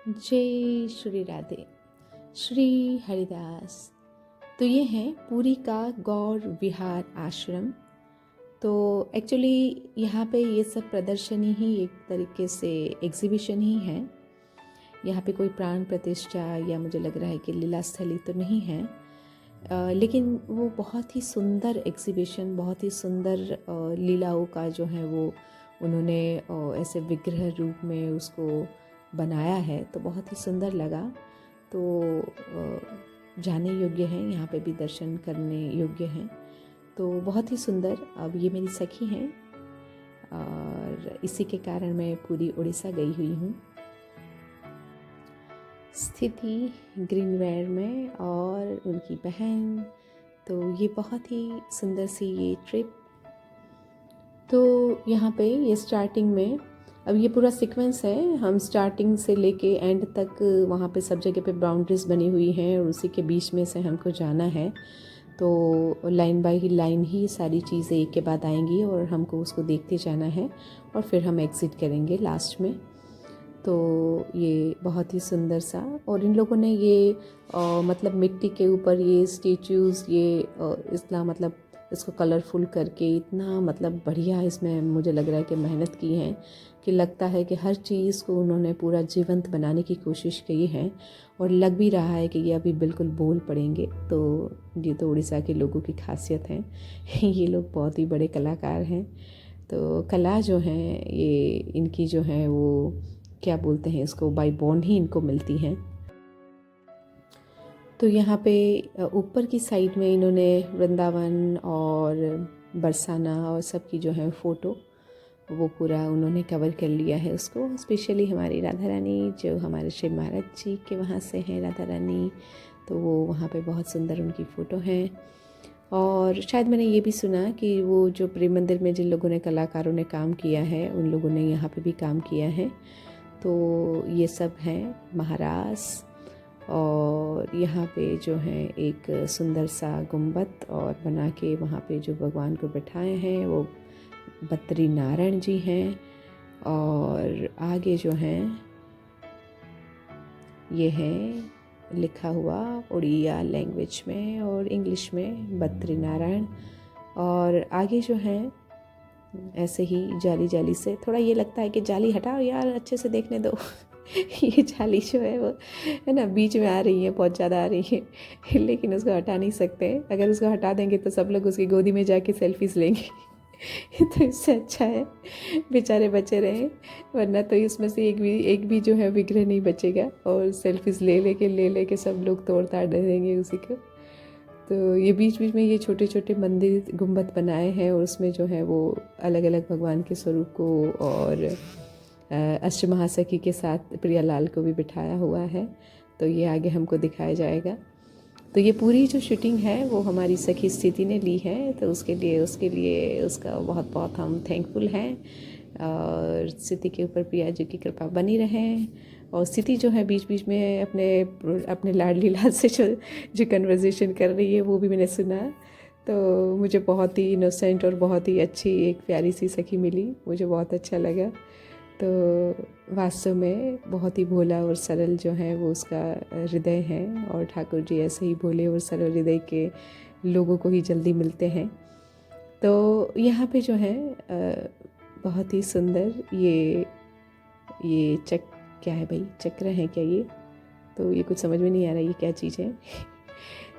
जय श्री राधे। श्री हरिदास। तो ये हैं पुरी का गौर विहार आश्रम। तो एक्चुअली यहाँ पे ये सब प्रदर्शनी ही एक तरीके से एग्जीबिशन ही है। यहाँ पे कोई प्राण प्रतिष्ठा या मुझे लग रहा है कि लीला स्थली तो नहीं है, लेकिन वो बहुत ही सुंदर एग्जीबिशन, बहुत ही सुंदर लीलाओं का जो है वो उन्होंने ऐसे विग्रह रूप में उसको बनाया है। तो बहुत ही सुंदर लगा। तो जाने योग्य हैं, यहाँ पे भी दर्शन करने योग्य हैं। तो बहुत ही सुंदर। अब ये मेरी सखी हैं और इसी के कारण मैं पूरी उड़ीसा गई हुई हूँ। स्थिति ग्रीनवेयर में और उनकी बहन। तो ये बहुत ही सुंदर सी ये ट्रिप। तो यहाँ पे ये स्टार्टिंग में, अब ये पूरा सीक्वेंस है, हम स्टार्टिंग से लेके एंड तक वहाँ पे सब जगह पे बाउंड्रीज बनी हुई हैं और उसी के बीच में से हमको जाना है। तो लाइन बाय लाइन ही सारी चीज़ें एक के बाद आएंगी और हमको उसको देखते जाना है और फिर हम एग्ज़िट करेंगे लास्ट में। तो ये बहुत ही सुंदर सा, और इन लोगों ने ये मतलब मिट्टी के ऊपर ये स्टेच्यूज़, ये इसका मतलब इसको कलरफुल करके इतना मतलब बढ़िया इसमें मुझे लग रहा है कि मेहनत की है, कि लगता है कि हर चीज़ को उन्होंने पूरा जीवंत बनाने की कोशिश की है और लग भी रहा है कि ये अभी बिल्कुल बोल पड़ेंगे। तो ये तो उड़ीसा के लोगों की खासियत है। ये लोग बहुत ही बड़े कलाकार हैं। तो कला जो है ये इनकी जो है वो क्या बोलते हैं इसको, बाय बॉर्न ही इनको मिलती हैं। तो यहाँ पे ऊपर की साइड में इन्होंने वृंदावन और बरसाना और सबकी जो है फ़ोटो वो पूरा उन्होंने कवर कर लिया है उसको। स्पेशली हमारी राधा रानी जो हमारे शिव महाराज जी के वहाँ से हैं, राधा रानी, तो वो वहाँ पे बहुत सुंदर उनकी फ़ोटो हैं। और शायद मैंने ये भी सुना कि वो जो प्रेम मंदिर में जिन लोगों ने कलाकारों ने काम किया है उन लोगों ने यहाँ पे भी काम किया है। तो ये सब हैं महाराज। और यहाँ पे जो है एक सुंदर सा गुंबद और बना के वहाँ पे जो भगवान को बैठाए हैं वो बद्री नारायण जी हैं। और आगे जो हैं ये है लिखा हुआ उड़िया लैंग्वेज में और इंग्लिश में बद्री नारायण। और आगे जो है ऐसे ही जाली जाली से, थोड़ा ये लगता है कि जाली हटाओ यार, अच्छे से देखने दो। ये जाली जो है वो है ना बीच में आ रही है, बहुत ज़्यादा आ रही है, लेकिन उसको हटा नहीं सकते। अगर उसको हटा देंगे तो सब लोग उसकी गोदी में जाके सेल्फीज लेंगे। तो इससे अच्छा है बेचारे बचे रहें, वरना तो इसमें से एक भी जो है विग्रह नहीं बचेगा और सेल्फीज ले लेके सब लोग तोड़ ताड़ देंगे उसी को। तो ये बीच बीच में ये छोटे छोटे मंदिर गुंबद बनाए हैं और उसमें जो है वो अलग अलग भगवान के स्वरूप को और अष्टमहासखी के साथ प्रियालाल को भी बिठाया हुआ है। तो ये आगे हमको दिखाया जाएगा। तो ये पूरी जो शूटिंग है वो हमारी सखी स्थिति ने ली है, तो उसके लिए उसका बहुत बहुत हम थैंकफुल हैं। और स्थिति के ऊपर प्रिया जी की कृपा बनी रहे। और स्थिति जो है बीच बीच में अपने लाडली लाल से जो कन्वर्सेशन कर रही है वो भी मैंने सुना। तो मुझे बहुत ही इनोसेंट और बहुत ही अच्छी एक प्यारी सी सखी मिली, मुझे बहुत अच्छा लगा। तो वास्तव में बहुत ही भोला और सरल जो है वो उसका हृदय है, और ठाकुर जी ऐसे ही भोले और सरल हृदय के लोगों को ही जल्दी मिलते हैं। तो यहाँ पे जो है बहुत ही सुंदर ये क्या है भाई, चक्र है क्या ये? तो ये कुछ समझ में नहीं आ रहा ये क्या चीज़ है।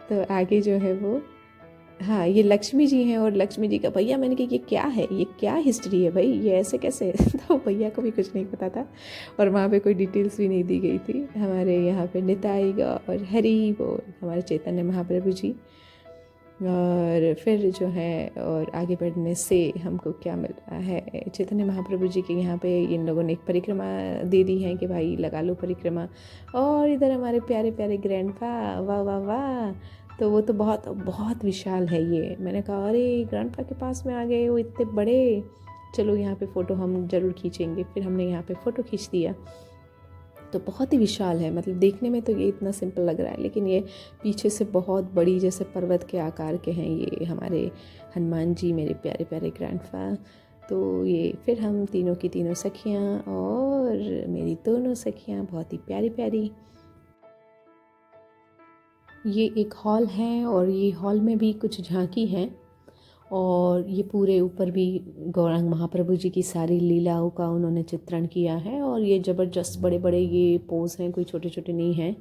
तो आगे जो है वो, हाँ, ये लक्ष्मी जी हैं। और लक्ष्मी जी का भैया, मैंने कहा ये क्या है, ये क्या हिस्ट्री है भाई, ये ऐसे कैसे? तो भैया को भी कुछ नहीं पता था और वहाँ पे कोई डिटेल्स भी नहीं दी गई थी। हमारे यहाँ पे निताई और हरि बोल, हमारे चैतन्य महाप्रभु जी। और फिर जो है और आगे बढ़ने से हमको क्या मिल रहा है, चैतन्य महाप्रभु जी के यहाँ पे इन लोगों ने एक परिक्रमा दे दी है कि भाई लगा लो परिक्रमा। और इधर हमारे प्यारे प्यारे ग्रैंडपा, वाह वाह वाह। तो वो तो बहुत बहुत विशाल है ये। मैंने कहा अरे ग्रैंडपा के पास में आ गए, वो इतने बड़े, चलो यहाँ पे फ़ोटो हम ज़रूर खींचेंगे। फिर हमने यहाँ पे फ़ोटो खींच दिया। तो बहुत ही विशाल है, मतलब देखने में तो ये इतना सिंपल लग रहा है, लेकिन ये पीछे से बहुत बड़ी जैसे पर्वत के आकार के हैं ये हमारे हनुमान जी, मेरे प्यारे प्यारे ग्रैंडफा। तो ये फिर हम तीनों की तीनों सखियाँ और मेरी दोनों सखियाँ बहुत ही प्यारी प्यारी। ये एक हॉल है और ये हॉल में भी कुछ झांकी हैं और ये पूरे ऊपर भी गौरांग महाप्रभु जी की सारी लीलाओं का उन्होंने चित्रण किया है और ये ज़बरदस्त बड़े बड़े ये पोज हैं, कोई छोटे छोटे नहीं हैं।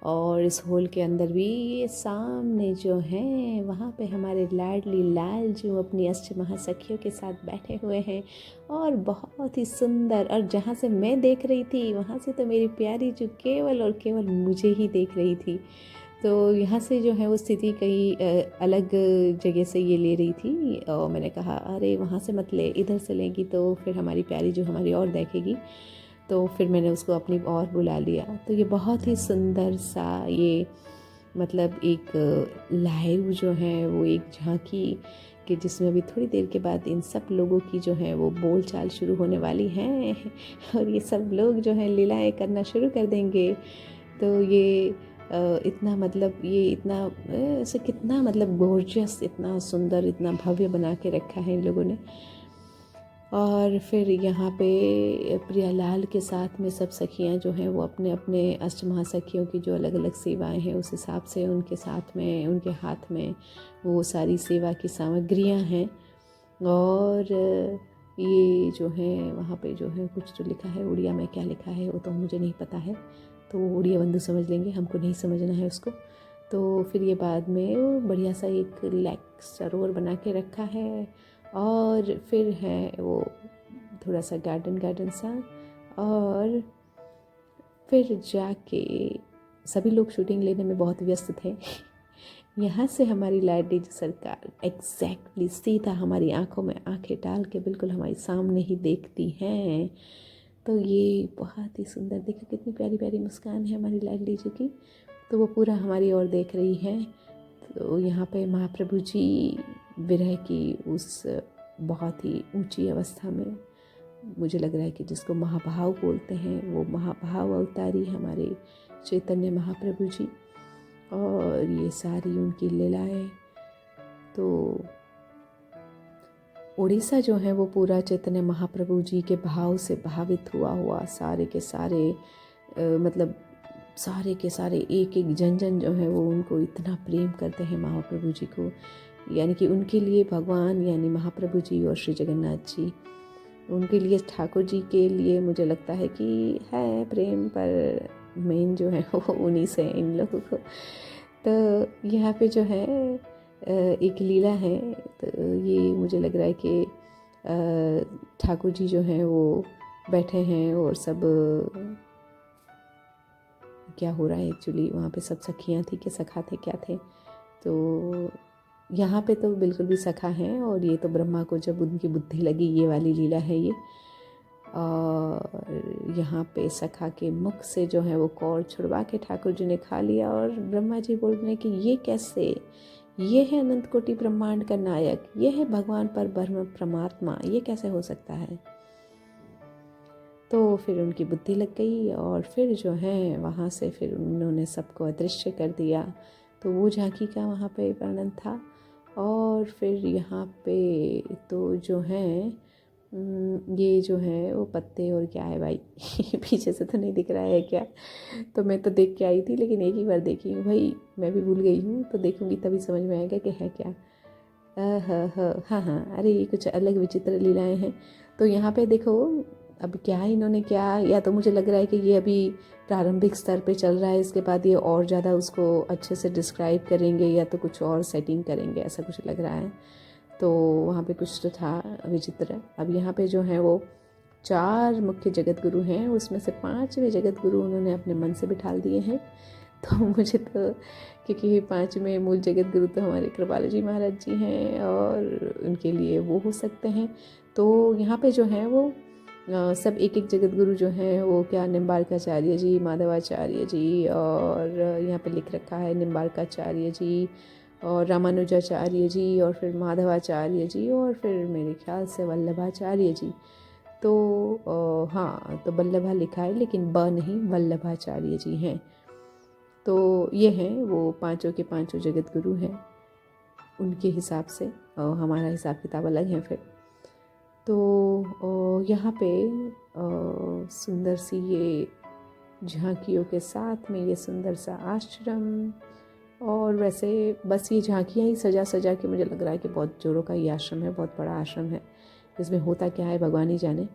और इस हॉल के अंदर भी ये सामने जो हैं वहाँ पे हमारे लाडली लाल जो अपनी अष्ट महासखियों के साथ बैठे हुए हैं और बहुत ही सुंदर। और जहाँ से मैं देख रही थी वहाँ से तो मेरी प्यारी जो केवल और केवल मुझे ही देख रही थी। तो यहाँ से जो है वो स्थिति कहीं अलग जगह से ये ले रही थी और मैंने कहा अरे वहाँ से मत ले, इधर से लेंगी तो फिर हमारी प्यारी जो हमारी और देखेगी। तो फिर मैंने उसको अपनी और बुला लिया। तो ये बहुत ही सुंदर सा ये मतलब एक लाइव जो है वो एक झांकी कि जिसमें अभी थोड़ी देर के बाद इन सब लोगों की जो है वो बोल चाल शुरू होने वाली हैं और ये सब लोग जो है लीलाएं करना शुरू कर देंगे। तो ये इतना मतलब ये इतना ऐसे कितना मतलब गॉर्जियस, इतना सुंदर, इतना भव्य बना के रखा है इन लोगों ने। और फिर यहाँ पे प्रियालाल के साथ में सब सखियाँ जो हैं वो अपने अपने अष्टमहासखियों की जो अलग अलग सेवाएं हैं उस हिसाब से उनके साथ में उनके हाथ में वो सारी सेवा की सामग्रियाँ हैं। और ये जो है वहाँ पे जो है कुछ तो लिखा है, उड़िया में क्या लिखा है वो तो मुझे नहीं पता है, तो उड़िया बंधु समझ लेंगे, हमको नहीं समझना है उसको। तो फिर ये बाद में वो बढ़िया सा एक लेक सरोवर बना के रखा है और फिर है वो थोड़ा सा गार्डन सा। और फिर जाके सभी लोग शूटिंग लेने में बहुत व्यस्त थे यहाँ से हमारी लाडली सरकार एग्जैक्टली सीधा हमारी आंखों में आंखें डाल के बिल्कुल हमारे सामने ही देखती हैं। तो ये बहुत ही सुंदर, देखो कितनी प्यारी प्यारी मुस्कान है हमारी लाडली जी की। तो वो पूरा हमारी ओर देख रही हैं। तो यहाँ पे महाप्रभु जी विरह की उस बहुत ही ऊंची अवस्था में, मुझे लग रहा है कि जिसको महाभाव बोलते हैं वो महाभाव अवतारी हमारे चैतन्य महाप्रभु जी और ये सारी उनकी लीलाएं। तो उड़ीसा जो है वो पूरा चैतन्य महाप्रभु जी के भाव से भावित हुआ सारे के सारे मतलब सारे के सारे एक एक जन जन जो है वो उनको इतना प्रेम करते हैं महाप्रभु जी को, यानी कि उनके लिए भगवान यानी महाप्रभु जी और श्री जगन्नाथ जी, उनके लिए ठाकुर जी के लिए मुझे लगता है कि है प्रेम, पर मेन जो है वो उन्हीं से इन लोगों को। तो यहाँ पे जो है एक लीला है। तो ये मुझे लग रहा है कि ठाकुर जी जो हैं वो बैठे हैं और सब क्या हो रहा है एक्चुअली वहाँ पे, सब सखियाँ थी कि सखा थे क्या थे। तो यहाँ पे तो बिल्कुल भी सखा हैं और ये तो ब्रह्मा को जब उनकी बुद्धि लगी, ये वाली लीला है ये। और यहाँ पे सखा के मुख से जो है वो कौर छुड़वा के ठाकुर जी ने खा लिया और ब्रह्मा जी बोल रहे हैं कि ये कैसे, ये है अनंत कोटि ब्रह्मांड का नायक, ये है भगवान पर ब्रह्म परमात्मा, ये कैसे हो सकता है। तो फिर उनकी बुद्धि लग गई और फिर जो है वहाँ से फिर उन्होंने सबको अदृश्य कर दिया। तो वो झांकी का वहाँ पे वर्णन था। और फिर यहाँ पे तो जो है ये जो है वो पत्ते और क्या है भाई पीछे से तो नहीं दिख रहा है क्या, तो मैं तो देख के आई थी लेकिन एक ही बार देखी हूँ भाई, मैं भी भूल गई हूँ, तो देखूँगी तभी समझ में आएगा कि है क्या। हाँ हाँ, अरे ये कुछ अलग विचित्र लीलाएं हैं। तो यहाँ पे देखो अब क्या इन्होंने क्या, या तो मुझे लग रहा है कि ये अभी प्रारंभिक स्तर पे चल रहा है, इसके बाद ये और ज़्यादा उसको अच्छे से डिस्क्राइब करेंगे या तो कुछ और सेटिंग करेंगे, ऐसा कुछ लग रहा है। तो वहाँ पे कुछ तो था विचित्र। अब यहाँ पे जो है वो 4 मुख्य जगत गुरु हैं, उसमें से 5वें जगत गुरु उन्होंने अपने मन से बिठाल दिए हैं। तो मुझे तो क्योंकि 5वें मूल जगत गुरु तो हमारे कृपालु जी महाराज जी हैं और उनके लिए वो हो सकते हैं। तो यहाँ पे जो है वो सब एक एक जगत गुरु जो हैं वो क्या निम्बार्काचार्य जी, माधवाचार्य जी, और यहाँ पे लिख रखा है निम्बार्काचार्य जी और रामानुजाचार्य जी और फिर माधवाचार्य जी और फिर मेरे ख्याल से वल्लभाचार्य जी। तो हाँ, तो वल्लभा लिखा है लेकिन ब नहीं, वल्लभाचार्य जी हैं। तो ये हैं वो पांचों के पांचों जगत गुरु हैं उनके हिसाब से, और हमारा हिसाब किताब अलग है फिर। तो यहाँ पे सुंदर सी ये झांकियों के साथ में ये सुंदर सा आश्रम, और वैसे बस ये झांकियाँ ही सजा सजा के मुझे लग रहा है कि बहुत जोरों का ये आश्रम है, बहुत बड़ा आश्रम है। इसमें होता क्या है भगवान ही जाने।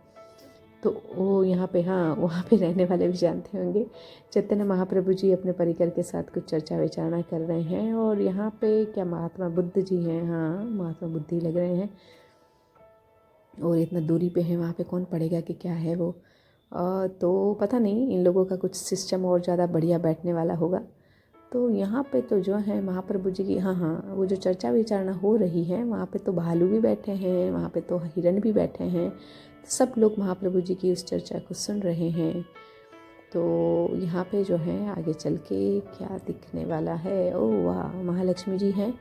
तो वो यहाँ पे, हाँ, वहाँ पे रहने वाले भी जानते होंगे। चैतन्य महाप्रभु जी अपने परिकर के साथ कुछ चर्चा विचारणा कर रहे हैं, और यहाँ पे क्या महात्मा बुद्ध जी हैं, हाँ महात्मा बुद्ध ही लग रहे हैं, और इतना दूरी पे है, वहाँ पे कौन पढ़ेगा कि क्या है वो। तो पता नहीं, इन लोगों का कुछ सिस्टम और ज़्यादा बढ़िया बैठने वाला होगा। तो यहाँ पे तो जो है महाप्रभु जी की, हाँ हाँ, वो जो चर्चा विचारणा हो रही है, वहाँ पे तो भालू भी बैठे हैं, वहाँ पे तो हिरन भी बैठे हैं, सब लोग महाप्रभु जी की उस चर्चा को सुन रहे हैं। तो यहाँ पे जो है आगे चल के क्या दिखने वाला है, ओह वाह, महालक्ष्मी जी हैं,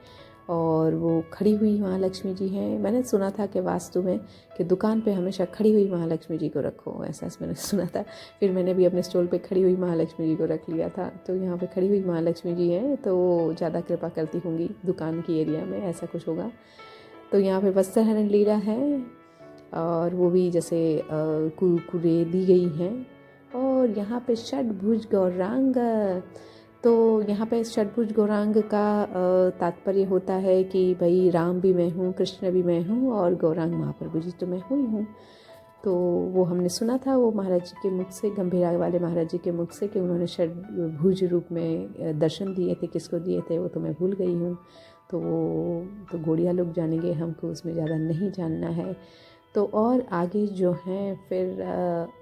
और वो खड़ी हुई महालक्ष्मी जी हैं। मैंने सुना था कि वास्तु में कि दुकान पे हमेशा खड़ी हुई महालक्ष्मी जी को रखो, ऐसा मैंने सुना था। फिर मैंने भी अपने स्टॉल पे खड़ी हुई महालक्ष्मी जी को रख लिया था। तो यहाँ पे खड़ी हुई महालक्ष्मी जी हैं, तो ज़्यादा कृपा करती होंगी दुकान की एरिया में, ऐसा कुछ होगा। तो यहाँ पे वस्त्र हरण लीला है, और वो भी जैसे कुरकुरे दी गई हैं। और यहाँ पे षडभुज गौरांग, तो यहाँ पे षडभुज गौरांग का तात्पर्य होता है कि भाई राम भी मैं हूँ, कृष्ण भी मैं हूँ, और गौरांग महाप्रभु जी तो मैं हुई हूँ। तो वो हमने सुना था वो महाराज जी के मुख से, गंभीरा वाले महाराज जी के मुख से, कि उन्होंने षडभुज रूप में दर्शन दिए थे। किसको दिए थे वो तो मैं भूल गई हूँ, तो वो तो गोड़िया लोग जानेंगे, हमको उसमें ज़्यादा नहीं जानना है। तो और आगे जो हैं फिर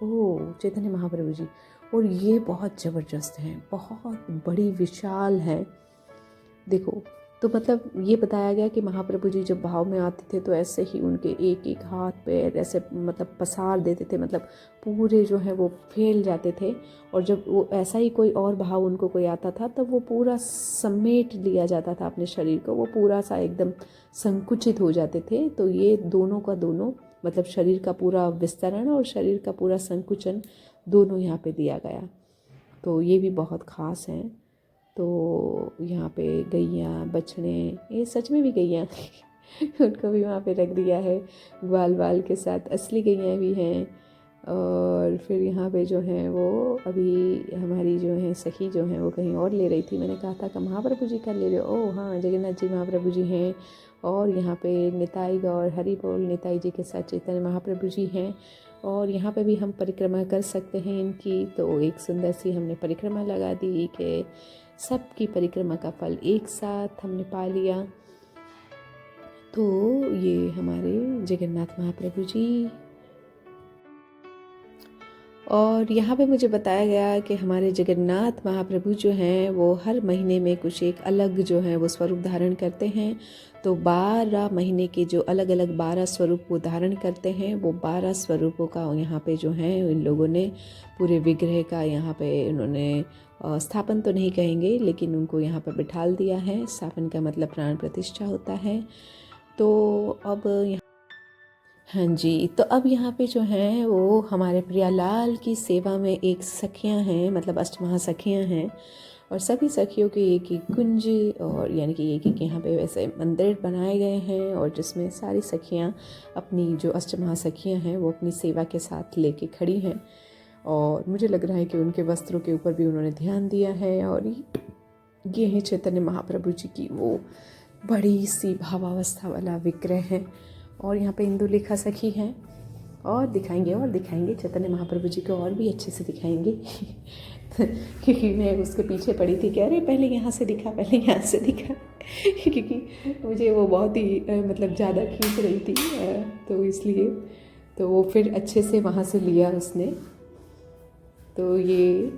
ओह चैतन्य महाप्रभु जी, और ये बहुत ज़बरदस्त हैं, बहुत बड़ी विशाल हैं। देखो, तो मतलब ये बताया गया कि महाप्रभु जी जब भाव में आते थे तो ऐसे ही उनके एक एक हाथ पैर ऐसे मतलब पसार देते थे, मतलब पूरे जो है वो फैल जाते थे। और जब वो ऐसा ही कोई और भाव उनको कोई आता था तब वो पूरा समेट लिया जाता था अपने शरीर को, वो पूरा सा एकदम संकुचित हो जाते थे। तो ये दोनों का दोनों, मतलब शरीर का पूरा विस्तरण और शरीर का पूरा संकुचन दोनों यहाँ पे दिया गया। तो ये भी बहुत ख़ास हैं। तो यहाँ पे गैया बछड़े, ये सच में भी गैया उनको भी वहाँ पे रख दिया है, ग्वाल वाल के साथ असली गैया भी हैं। और फिर यहाँ पे जो है वो अभी हमारी जो है सखी जो है वो कहीं और ले रही थी, मैंने कहा था कि महाप्रभु जी का ले रहे हो, ओह हाँ जगन्नाथ जी महाप्रभु जी हैं। और यहाँ पे निताई गौर हरि बोल, निताई जी के साथ चैतन्य महाप्रभु जी हैं। और यहाँ पे भी हम परिक्रमा कर सकते हैं इनकी। तो एक सुंदर सी हमने परिक्रमा लगा दी कि सबकी परिक्रमा का फल एक साथ हमने पा लिया। तो ये हमारे जगन्नाथ महाप्रभु जी। और यहाँ पे मुझे बताया गया कि हमारे जगन्नाथ महाप्रभु जो हैं वो हर महीने में कुछ एक अलग जो है वो स्वरूप धारण करते हैं। तो 12 महीने के जो अलग अलग 12 स्वरूप वो धारण करते हैं, वो 12 स्वरूपों का यहाँ पे जो है इन लोगों ने पूरे विग्रह का यहाँ पे उन्होंने स्थापन तो नहीं कहेंगे, लेकिन उनको यहाँ पर बिठाल दिया है। स्थापन का मतलब प्राण प्रतिष्ठा होता है। तो अब हाँ जी, तो अब यहाँ पे जो हैं वो हमारे प्रियालाल की सेवा में एक सखियाँ हैं, मतलब अष्टमहासखियाँ हैं। और सभी सखियों के एक एक कुंज, और यानी कि एक एक यहाँ पे वैसे मंदिर बनाए गए हैं, और जिसमें सारी सखियाँ अपनी जो अष्टमहासखियाँ हैं वो अपनी सेवा के साथ लेके खड़ी हैं। और मुझे लग रहा है कि उनके वस्त्रों के ऊपर भी उन्होंने ध्यान दिया है। और ये है चैतन्य महाप्रभु जी की वो बड़ी सी भावावस्था वाला विग्रह है। और यहाँ पे इंदुलेखा सखी हैं, और दिखाएंगे चैतन्य महाप्रभु जी को और भी अच्छे से दिखाएंगे क्योंकि मैं उसके पीछे पड़ी थी कि अरे पहले यहाँ से दिखा क्योंकि मुझे वो बहुत ही मतलब ज़्यादा खींच रही थी, तो इसलिए तो वो फिर अच्छे से वहाँ से लिया उसने। तो ये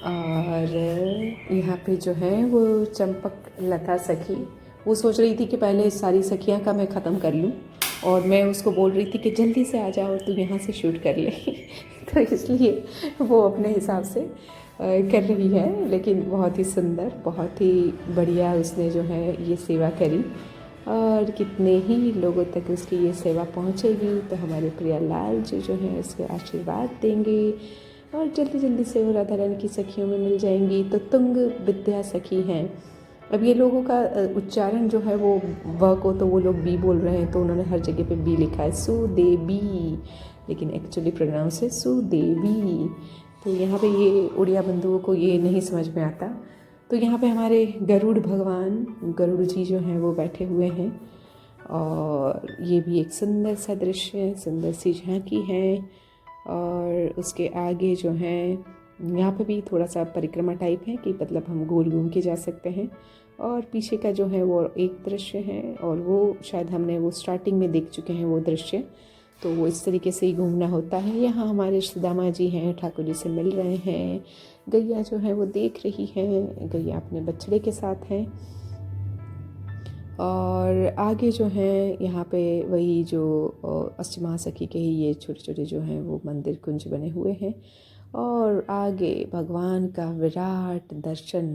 और यहाँ पे जो है वो चंपक लता सखी, वो सोच रही थी कि पहले सारी सखियाँ का मैं ख़त्म कर लूँ, और मैं उसको बोल रही थी कि जल्दी से आ जाओ तू यहाँ से शूट कर ले तो इसलिए वो अपने हिसाब से कर रही है। लेकिन बहुत ही सुंदर, बहुत ही बढ़िया उसने जो है ये सेवा करी। और कितने ही लोगों तक उसकी ये सेवा पहुँचेगी, तो हमारे प्रियालाल जी जो हैं उसके आशीर्वाद देंगे, और जल्दी जल्दी से वो राधा रानी की सखियों में मिल जाएंगी। तो तुंग विद्या सखी हैं, अब ये लोगों का उच्चारण जो है वो व को तो वो लोग बी बोल रहे हैं, तो उन्होंने हर जगह पे बी लिखा है, सुदेवी, लेकिन एक्चुअली प्रोनाउंस है सुदेवी। तो यहाँ पे ये उड़िया बंधुओं को ये नहीं समझ में आता। तो यहाँ पे हमारे गरुड़ भगवान, गरुड़ जी जो हैं वो बैठे हुए हैं, और ये भी एक सुंदर सा दृश्य है, सुंदर सी झांकी है। और उसके आगे जो है यहाँ पे भी थोड़ा सा परिक्रमा टाइप है कि मतलब हम गोल घूम के जा सकते हैं। और पीछे का जो है वो एक दृश्य है, और वो शायद हमने वो स्टार्टिंग में देख चुके हैं वो दृश्य। तो वो इस तरीके से ही घूमना होता है। यहाँ हमारे सुदामा जी हैं, ठाकुर जी से मिल रहे हैं। गैया जो है वो देख रही है, गैया अपने बछड़े के साथ हैं। और आगे जो है यहाँ पे वही जो अष्टमा सखी के ही ये छोटे छोटे जो हैं वो मंदिर कुंज बने हुए हैं। और आगे भगवान का विराट दर्शन,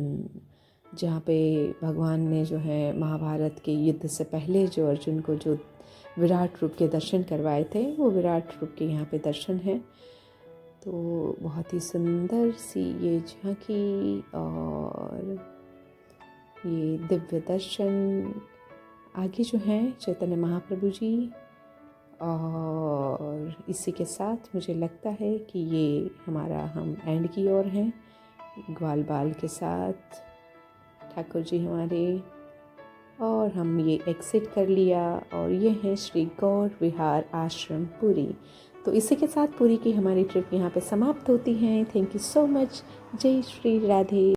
जहाँ पे भगवान ने जो है महाभारत के युद्ध से पहले जो अर्जुन को जो विराट रूप के दर्शन करवाए थे, वो विराट रूप के यहाँ पे दर्शन है। तो बहुत ही सुंदर सी ये झांकी और ये दिव्य दर्शन। आगे जो हैं चैतन्य महाप्रभु जी, और इसी के साथ मुझे लगता है कि ये हम एंड की ओर हैं, ग्वाल बाल के साथ ठाकुर जी हमारे, और हम ये एग्ज़िट कर लिया। और ये है श्री गौर विहार आश्रम पुरी। तो इसी के साथ पुरी की हमारी ट्रिप यहाँ पे समाप्त होती है। Thank you so much. जय श्री राधे।